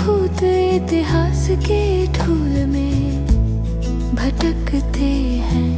भूत इतिहास के ढूल में भटकते हैं।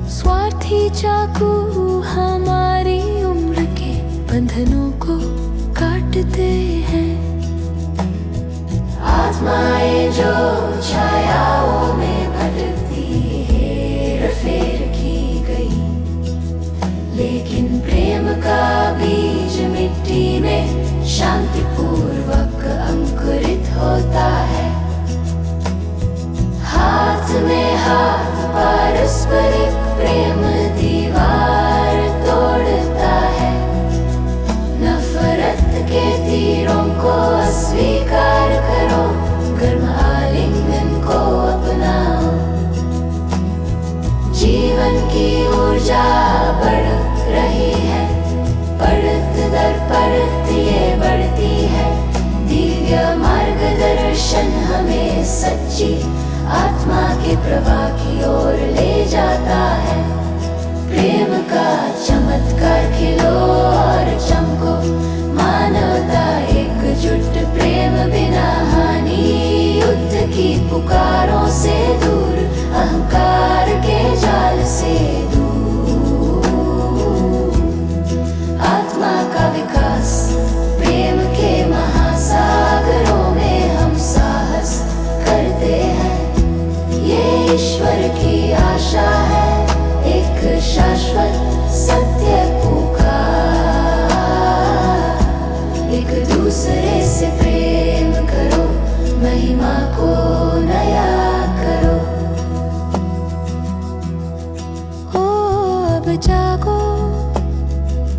स्वार्थी चाकू हमारी उम्र के बंधनों को काटते हैं। आत्माएं जो छायाओं में भटकती हेर-फेर की गई, लेकिन प्रेम का बीज मिट्टी में शांतिपूर्वक अंकुरित होता है। हाथ में हाथ पारस्परिक प्रेम दीवार तोड़ता है। नफरत के तीरों को अस्वीकार करो, गर्म आलिंगन को अपनाओ। जीवन की ऊर्जा बढ़ रही है, परत दर परत ये बढ़ती है। दिव्य मार्गदर्शन हमें सच्ची आत्मा के प्रवाह की ओर ले जाता है। प्रेम का चमत्कार खिलो और चमको, मानवता एकजुट, प्रेम बिना हानि, युद्ध की पुकारों से दूर, अहंकार के जाल से दूर। आत्मा का विकास, प्रेम के महासागरों में हम साहस करते हैं। ये ईश्वर की आशा है, एक शाश्वत सत्य पुकार। एक दूसरे से प्रेम करो, महिमा को नया करो। ओ अब जागो,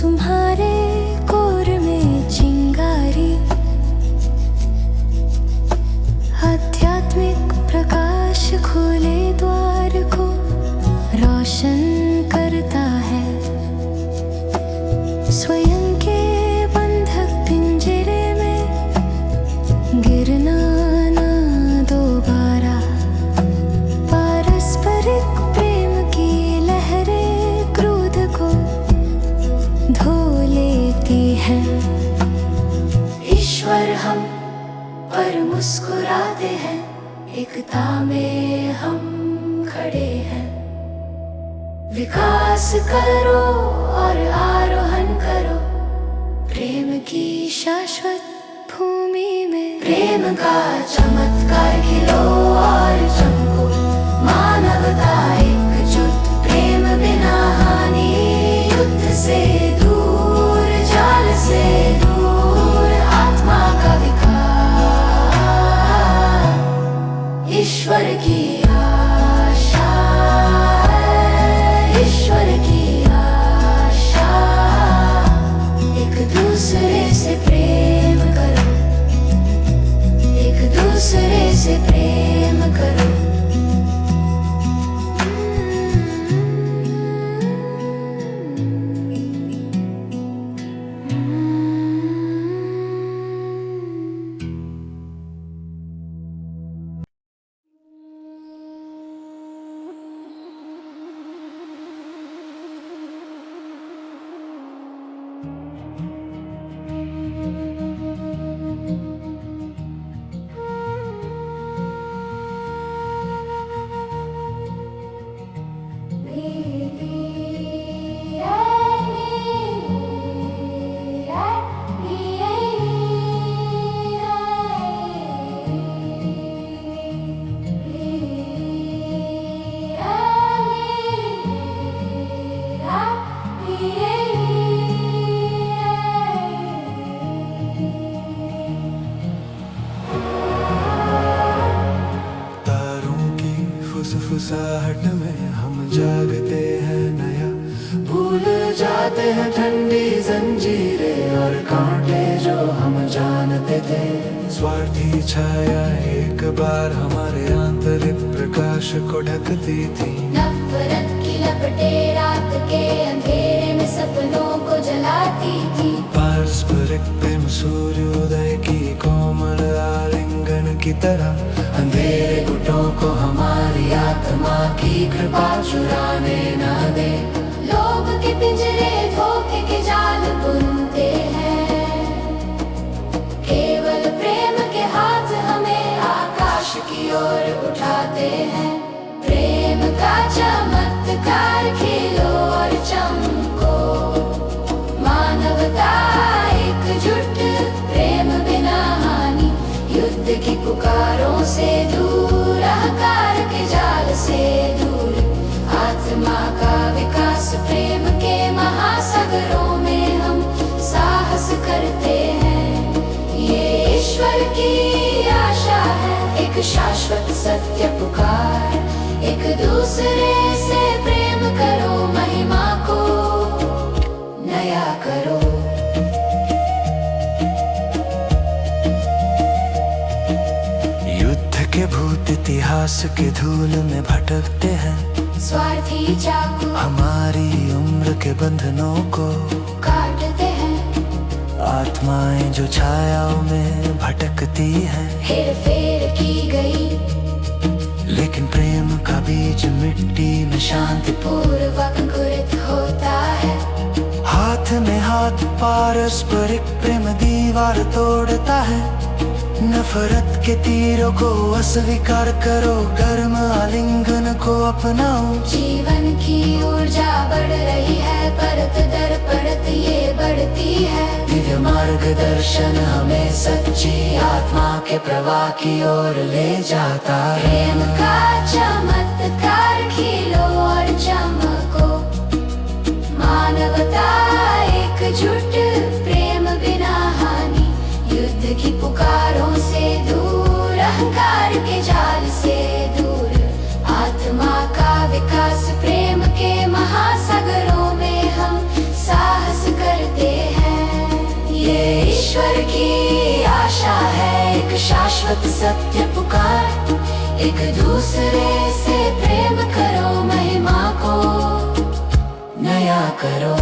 तुम्हारे कोर में चिंगारी आध्यात्मिक प्रकाश खोले द्वार को रोशन करता है। स्वयं के बंधक पिंजरे में गिरना ना दोबारा। पारस्परिक प्रेम की लहरें क्रोध को धो लेती हैं। ईश्वर हम पर मुस्कुराते हैं, एकता में हम खड़े हैं। विकास करो और आरोहण करो, प्रेम की शाश्वत भूमि में। प्रेम का चमत्कार खिलो और चमको, मानवता एकजुट, प्रेम बिना हानि, युद्ध से दूर, जाल से दूर। आत्मा का विकास, ईश्वर की आशा, ईश्वर की आशा। एक दूसरे से प्रेम करो, एक दूसरे से प्रेम करो। फुसफुसाहट में हम जागते हैं नया, भूल जाते हैं ठंडी जंजीरें और कांटे जो हम जानते थे। स्वार्थी छाया एक बार हमारे आंतरिक प्रकाश को ढकती थी। नफरत की लपटें रात के अंधेरे में सपनों को जलाती थी। पारस्परिक प्रेम सूर्योदय की कोमल आलिंगन की तरह अंधेरे गुटों को हमारी आत्मा की कृपा चुराने न दे। लोभ के पिंजरे धोखे के जाल बुनते हैं, केवल प्रेम चमत्कार खिलो और चमको। मानवता एकजुट, प्रेम बिना हानि, युद्ध की पुकारों से दूर, अहंकार के जाल से दूर। आत्मा का विकास प्रेम के महासागरों में हम साहस करते हैं। ये ईश्वर की आशा है, एक शाश्वत सत्य पुकार। एक दूसरे से प्रेम करो, महिमा को नया करो। युद्ध के भूत इतिहास के धूल में भटकते हैं। स्वार्थी चाकू हमारी उम्र के बंधनों को काटते हैं। आत्माएं जो छायाओं में भटकती हैं। हेर फेर की गई, लेकिन प्रेम का बीज मिट्टी में शांति पूर्वक अंकुरित होता है। हाथ में हाथ पारस्परिक प्रेम दीवार तोड़ता है। नफरत के तीरों को अस्वीकार करो, गर्म आलिंगन को अपनाओ। जीवन की ऊर्जा बढ़ रही है, परत दर परत ये बढ़ती है। दिव्य मार्गदर्शन हमें सच्ची आत्मा के प्रवाह की ओर ले जाता है। प्रेम का चमत्कार खिलो और चमको। मानवता एकजुट, प्रेम बिना हानि, युद्ध की पुकारों से दूर, अहंकार के जाल से दूर। आत्मा का विकास प्रेम के महासागरों में हम साहस करते हैं। ये ईश्वर की आशा है, एक शाश्वत सत्य पुकार। एक दूसरे से प्रेम करो, महिमा को नया करो।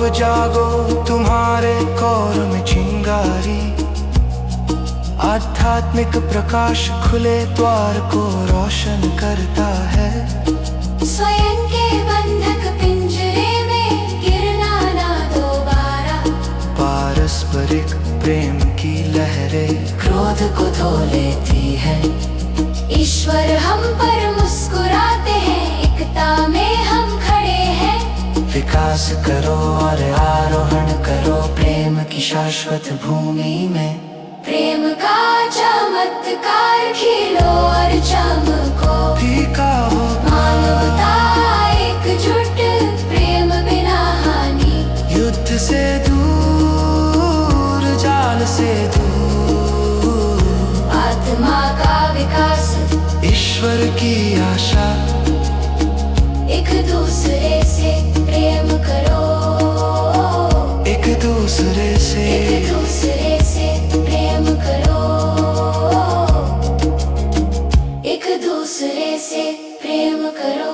जागो तुम्हारे कौर में चिंगारी, आध्यात्मिक प्रकाश खुले द्वार को रोशन करता है। स्वयं के बंधक पिंजरे में गिरना ना दोबारा। पारस्परिक प्रेम की लहरें क्रोध को धो लेती है। ईश्वर हम पर मुस्कुराते हैं, एकता में हम खड़े हैं। विकास करो और आरोहण करो प्रेम की शाश्वत भूमि में। प्रेम का चमत्कार खिलो और चमको। फीका हो मानवता एकजुट, प्रेम बिना हानि, युद्ध से दूर, जाल से दूर। आत्मा का विकास, ईश्वर की आशा। एक दूसरे से प्रेम करो। एक दूसरे से प्रेम करो। एक दूसरे से प्रेम करो।